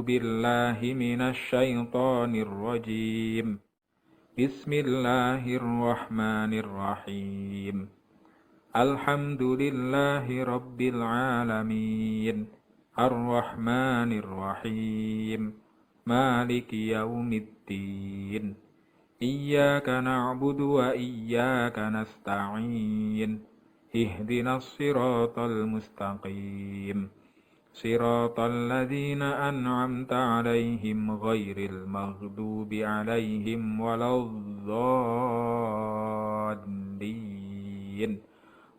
بالله من الشيطان الرجيم. بسم الله الرحمن الرحيم. الحمد لله رب العالمين الرحمن الرحيم مالك يوم الدين إياك نعبد وإياك نستعين اهدنا الصراط المستقيم صراط الذين أنعمت عليهم غير المغضوب عليهم ولا الضالين.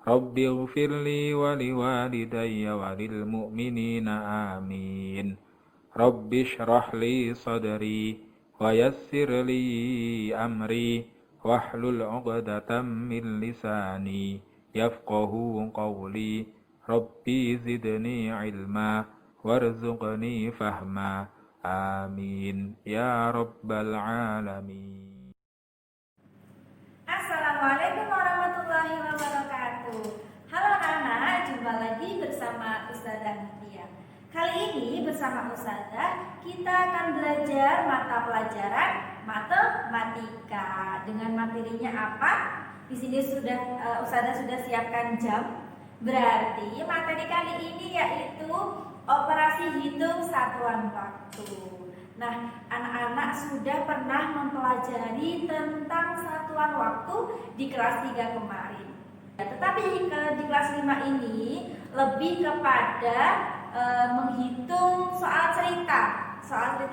رب اغفر لي ولوالدي وللمؤمنين آمين. رب اشرح لي صدري ويسر لي أمري واحلل عقدة من لساني يفقه قولي. ربي زدني علما وارزقني فهما. آمين يا رب العالمين. Assalamualaikum warahmatullahi wabarakatuh. Halo anak-anak, jumpa lagi bersama Ustazah Mutia. Kali ini bersama Ustazah kita akan belajar mata pelajaran matematika. Dengan materinya apa? Di sini Ustazah sudah siapkan jam. Berarti materi kali ini yaitu operasi hitung satuan waktu. Nah, anak-anak sudah pernah mempelajari tentang satuan waktu di kelas 3 kemarin. Tetapi di kelas 5 ini lebih kepada menghitung soal cerita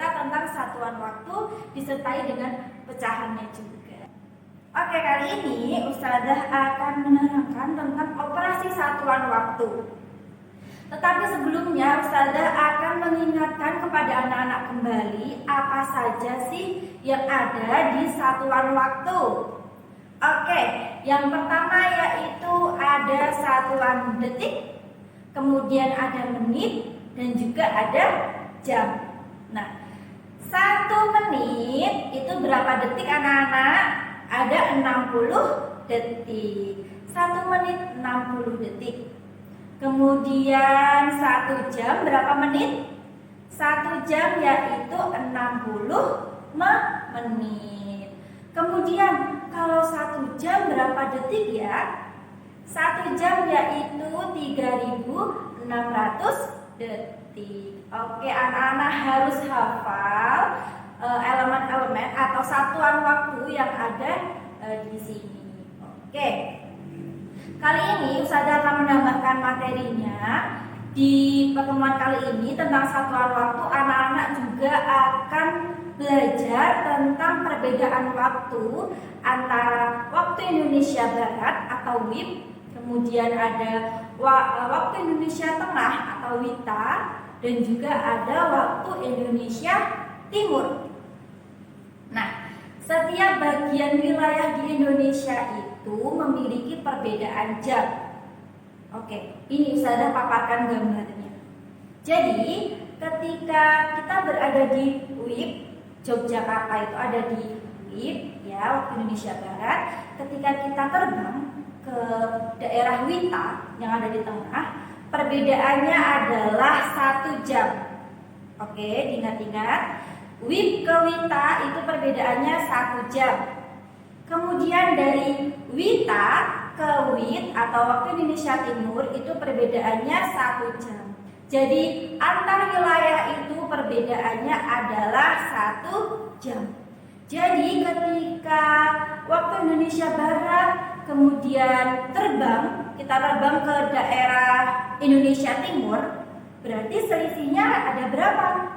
tentang satuan waktu disertai dengan pecahannya juga. Oke, kali ini Ustazah akan menerangkan tentang operasi satuan waktu. Tetapi sebelumnya Ustazah akan mengingatkan kepada anak-anak kembali apa saja sih yang ada di satuan waktu. Oke, yang pertama yaitu ada satuan detik, kemudian ada menit, dan juga ada jam. Nah, 1 menit itu berapa detik anak-anak? Ada 60 detik. 1 menit 60 detik. Kemudian 1 jam berapa menit? 1 jam yaitu 60 menit. Kemudian kalau 1 jam berapa detik ya? 1 jam yaitu 3600 detik. Oke, anak-anak harus hafal elemen-elemen atau satuan waktu yang ada di sini. Oke. Kali ini Ustazah akan menambahkan materinya. Di pertemuan kali ini tentang satuan waktu, anak-anak juga akan belajar tentang perbedaan waktu antara waktu Indonesia Barat atau WIB, kemudian ada waktu Indonesia Tengah atau WITA, dan juga ada waktu Indonesia Timur. Nah, setiap bagian wilayah di Indonesia itu memiliki perbedaan jam. Oke, ini Ustazah paparkan gambarnya. Jadi, ketika kita berada di WIB, Yogyakarta itu ada di WIB, ya, waktu Indonesia Barat. Ketika kita terbang ke daerah WITA yang ada di tengah, perbedaannya adalah 1 jam. Oke, diingat-ingat. WIB ke WITA itu perbedaannya 1 jam. Kemudian dari WITA ke WIT atau waktu Indonesia Timur itu perbedaannya 1 jam. Jadi antar wilayah itu perbedaannya adalah 1 jam. Jadi ketika waktu Indonesia Barat kemudian kita terbang ke daerah Indonesia Timur, berarti selisihnya ada berapa?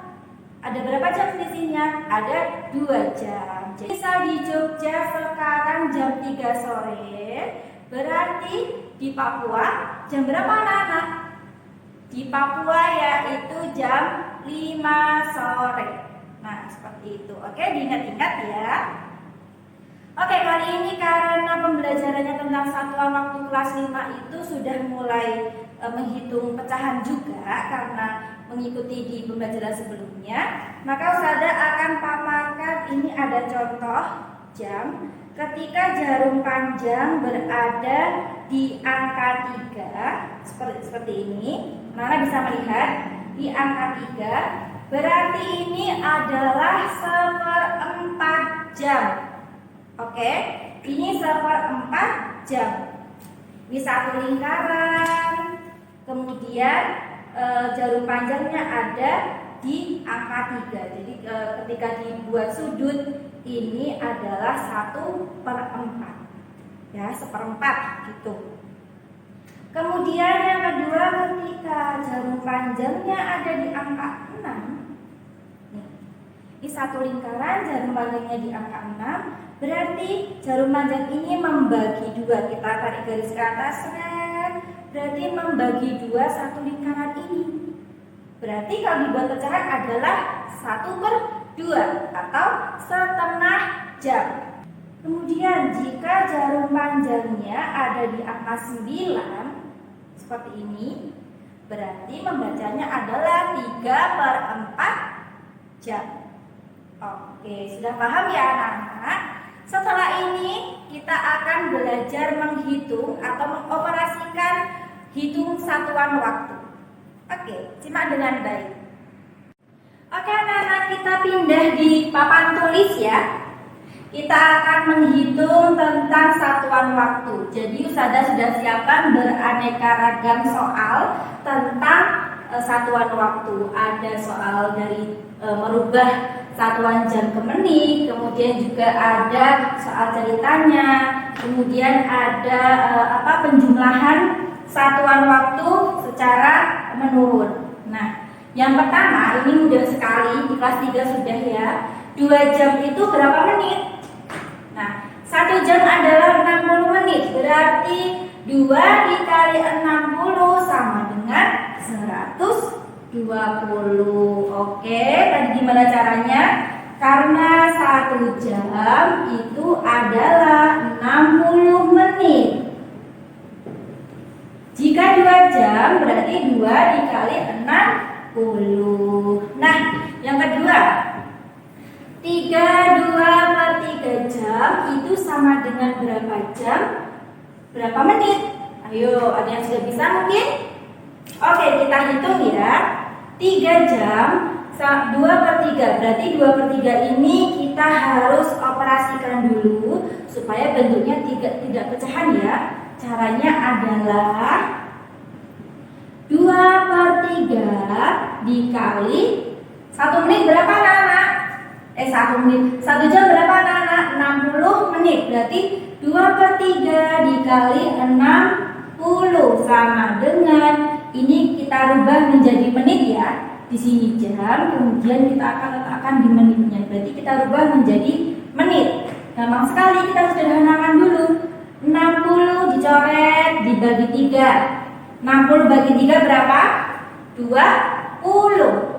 Ada berapa jam selisihnya? Ada 2 jam. Jadi misal di Jogja sekarang jam 3 sore, berarti di Papua jam berapa anak-anak? Di Papua yaitu jam 5 sore. Nah, seperti itu. Oke, diingat-ingat ya. Oke, kali ini karena pembelajarannya tentang satuan waktu kelas 5 itu sudah mulai menghitung pecahan juga karena mengikuti di pembelajaran sebelumnya, maka Ustazah akan paparkan ini ada contoh jam ketika jarum panjang berada di angka 3 seperti ini. Nana bisa melihat di angka 3 Berarti ini adalah 1/4 jam. Oke, ini 1/4 jam. Ini satu lingkaran. Kemudian jarum panjangnya ada di angka 3. Jadi ketika dibuat sudut ini adalah 1/4. Ya, 1/4 gitu. Kemudian yang kedua, ketika jarum panjangnya ada di angka 6. Ini satu lingkaran, jarum panjangnya di angka 6. Berarti jarum panjang ini membagi 2. Kita tarik garis ke atas. Berarti membagi 2 satu lingkaran ini. Berarti kalau dibuat pecahan adalah 1/2 atau setengah jam. Kemudian jika jarum panjangnya ada di angka 9 seperti ini, berarti membacanya adalah 3/4 jam. Oke, sudah paham ya anak-anak? Setelah ini kita akan belajar menghitung atau mengoperasikan hitung satuan waktu. Oke, simak dengan baik. Oke anak-anak, kita pindah di papan tulis ya. Kita akan menghitung tentang satuan waktu. Jadi Ustazah sudah siapkan beraneka ragam soal tentang satuan waktu. Ada soal dari merubah satuan jam ke menit, kemudian juga ada soal ceritanya, kemudian ada penjumlahan satuan waktu secara menurun. Nah, yang pertama ini mudah sekali, di kelas 3 sudah ya. 2 jam itu berapa menit? Nah, 1 jam adalah 60 menit. Berarti 2 dikali 60 sama dengan 120. Oke, tadi gimana caranya? Karena 1 jam itu adalah 60 menit. Jika 2 jam berarti 2 dikali 60. Nah, yang kedua, 32/3 jam itu sama dengan berapa jam? Berapa menit? Ayo, ada yang sudah bisa mungkin? Oke, kita hitung ya. 3 jam 2/3, berarti 2/3 ini kita harus operasikan dulu supaya bentuknya tidak pecahan ya. Caranya adalah 2/3 dikali 1 menit berapa anak-anak? 1 menit. 1 jam berapa anak-anak? 60 menit. Berarti 2/3 dikali 60 sama dengan, ini kita rubah menjadi menit ya. Di sini jam, kemudian kita akan letakkan di menitnya. Berarti kita rubah menjadi menit. Gampang sekali, kita sederhanakan dulu. 60 dicoret dibagi 3. 60 bagi 3 berapa? 20.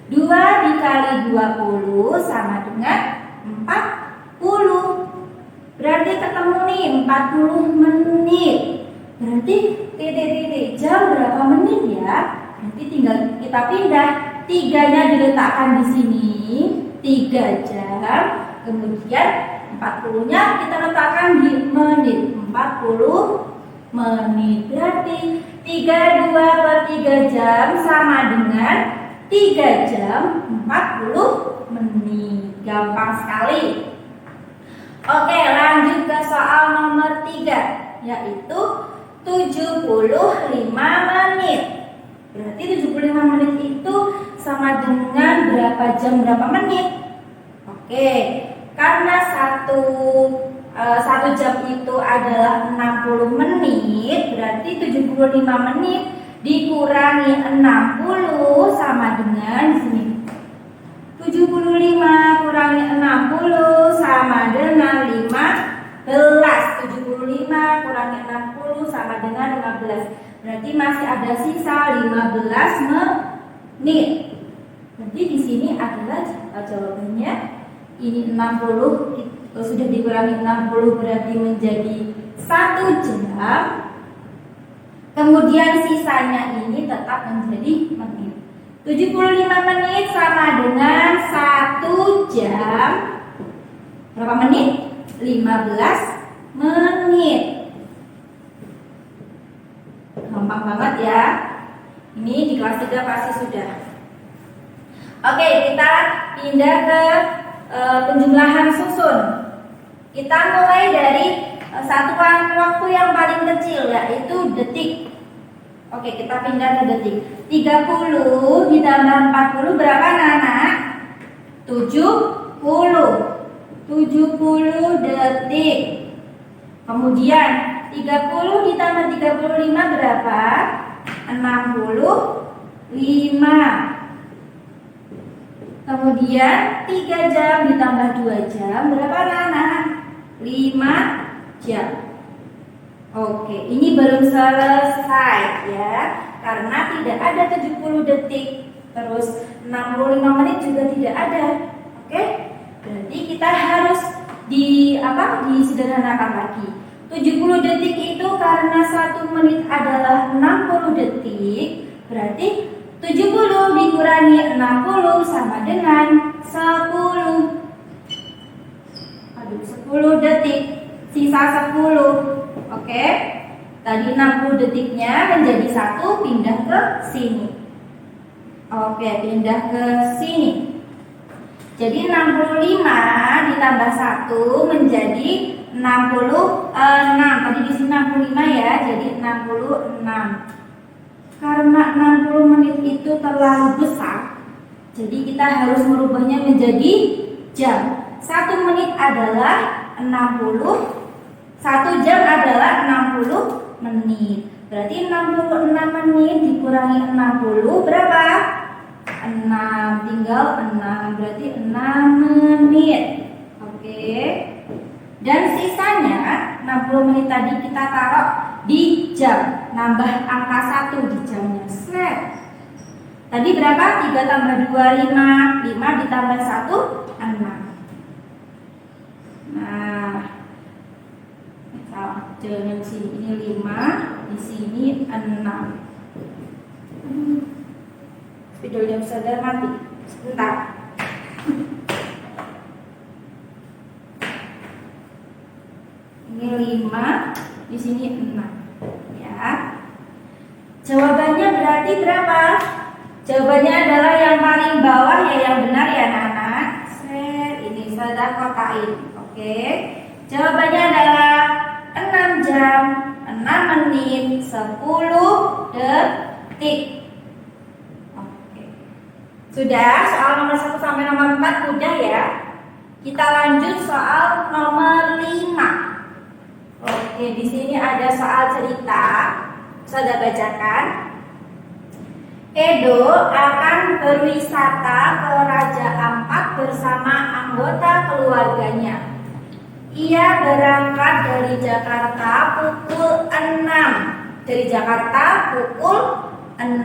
2 dikali 20 sama dengan 40. Berarti ketemu nih 40 menit. Berarti titik-titik jam berapa menit ya? Berarti tinggal kita pindah. 3-nya diletakkan di sini, 3 jam. Kemudian 40-nya kita letakkan di menit, 40 menit. Berarti 32/3 jam sama dengan 3 jam 40 menit. Gampang sekali. Oke, lanjut ke soal nomor 3, yaitu 75 menit. Berarti 75 menit itu sama dengan berapa jam berapa menit? Oke, karena satu jam itu adalah 60 menit, berarti 75 menit dikurangi 60 sama dengan di sini. 75 kurangi 60 sama dengan 15. 75 kurangi 60 sama dengan 15. Berarti masih ada sisa 15 menit. Berarti di sini adalah jawabannya. Ini 60 sudah dikurangi 60 berarti menjadi 1 jam. Kemudian sisanya ini tetap menjadi menit. 75 menit sama dengan 1 jam. Berapa menit? 15 menit. Gampang banget ya. Ini di kelas 3 pasti sudah. Oke, kita pindah ke penjumlahan susun. Kita mulai dari satuan waktu yang paling kecil, yaitu detik. Oke, kita pindah ke detik. 30 ditambah 40 berapa anak-anak? 70 detik. Kemudian 30 ditambah 35 berapa? 65. Kemudian 3 jam ditambah 2 jam berapa anak-anak? 5 jam. Oke, ini belum selesai ya, karena tidak ada 70 detik, terus 65 menit juga tidak ada. Oke, berarti kita harus disederhanakan lagi. 70 detik itu karena 1 menit adalah 60 detik, berarti 70 dikurangi 60 sama dengan 10. 10 detik, sisa 10. Oke, tadi 60 detiknya menjadi 1, pindah ke sini. Oke, pindah ke sini. Jadi 65 ditambah 1 menjadi 66. Tadi di sini 65 ya, jadi 66. Karena 60 menit itu terlalu besar, jadi kita harus merubahnya menjadi jam. 1 menit adalah 60, 1 jam adalah 60 menit. Berarti 66 menit dikurangi 60 berapa? 6, tinggal 6, berarti 6 menit. Oke. Dan sisanya 60 menit tadi kita taruh di jam, nambah angka 1 di jamnya. Set. Tadi berapa? 3 tambah 2, 5. 5 ditambah 1, 6. Nah, salah, jangan di sini. Ini 5, di sini 6. Videonya bisa mati. Sebentar. Ini 5, di sini 6. Ya. Jawabannya berarti berapa? Jawabannya adalah yang paling bawah ya, yang benar ya anak-anak. Ini sudah kotain. Oke. Jawabannya adalah 6 jam, 6 menit, 10 detik. Oke. Sudah, soal nomor 1 sampai nomor 4 udah ya. Kita lanjut soal nomor 5. Oke, di sini ada soal cerita. Saya bacakan. Edo akan berwisata ke Raja Ampat bersama anggota keluarganya. Ia berangkat dari Jakarta pukul 6. Dari Jakarta pukul 6.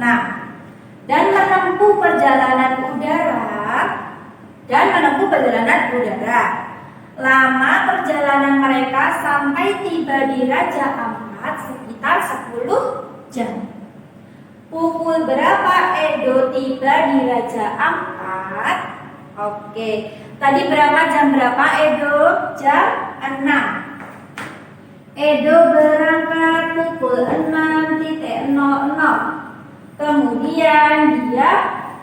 Dan menempuh perjalanan udara. Lama perjalanan mereka sampai tiba di Raja Ampat sekitar 10 jam. Pukul berapa Edo tiba di Raja Ampat? Oke, tadi jam berapa Edo? Jam 6. Edo berangkat pukul 6.00. Kemudian dia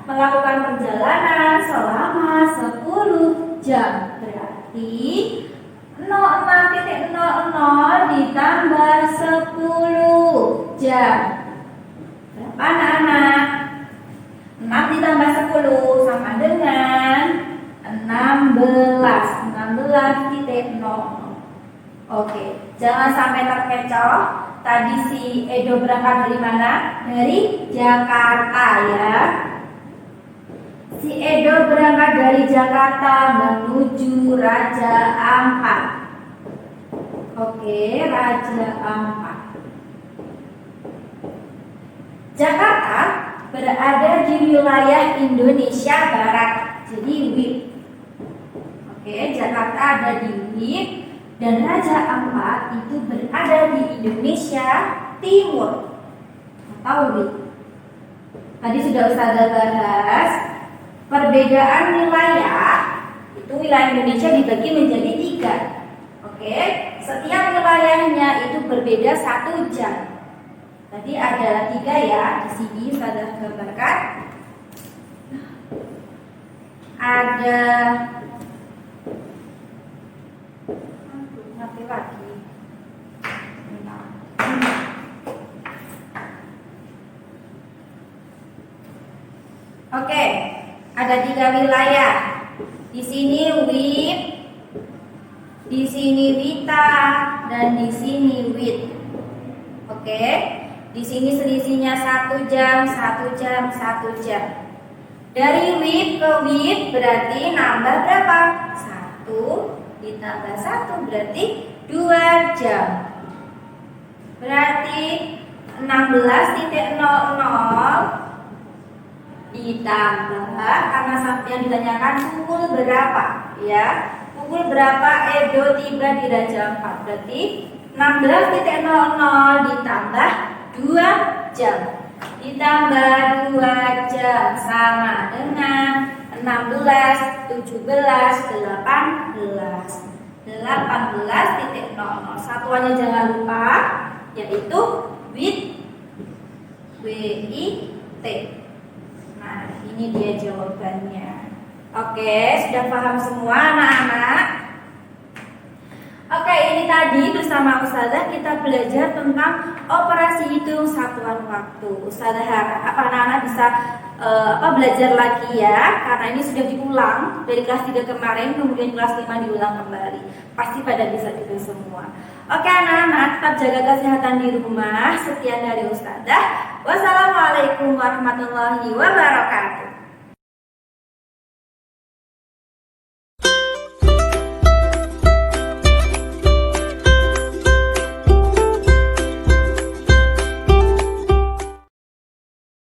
melakukan perjalanan selama 10 jam. Berarti 06.00 ditambah 10 jam. Berapa anak-anak? 6 ditambah 10 sama dengan 16. 16.00. Oke, jangan sampai terkecoh. Tadi si Edo berangkat dari mana? Dari Jakarta ya. Si Edo berangkat dari Jakarta menuju Raja Ampat. Oke, Raja Ampat. Jakarta berada di wilayah Indonesia Barat. Jadi WIB. Oke, Jakarta ada di WIB dan Raja Ampat itu berada di Indonesia Timur atau WIB. Tadi sudah Ustazah bahas perbedaan wilayah. Itu wilayah Indonesia dibagi menjadi 3. Oke, setiap wilayahnya itu berbeda 1 jam. Tadi ada 3 ya, di sini Ustazah gambarkan. Ada mati lagi. Oke, ada 3 wilayah. Di sini wit, di sini wita, dan di sini wit. Oke, di sini selisihnya 1 jam, 1 jam, 1 jam. Dari wit ke wit berarti nambah berapa? 1 ditambah 1 berarti 2 jam. Berarti 16.00 ditambah, karena yang ditanyakan pukul berapa ya, pukul berapa Edo tiba di Raja Ampat, berarti 16.00 ditambah 2 jam, ditambah 2 jam sama dengan 16, 17, 18 18.00. Satuannya jangan lupa, yaitu wit, WIT. Nah, ini dia jawabannya. Oke, sudah paham semua anak-anak? Oke, ini tadi bersama Ustazah kita belajar tentang operasi hitung satuan waktu. Ustazah harap anak-anak bisa belajar lagi ya, karena ini sudah diulang dari kelas 3 kemarin, kemudian kelas 5 diulang kembali. Pasti pada bisa itu semua. Oke anak-anak, tetap jaga kesehatan di rumah. Sekian dari Ustazah. Wassalamualaikum warahmatullahi wabarakatuh.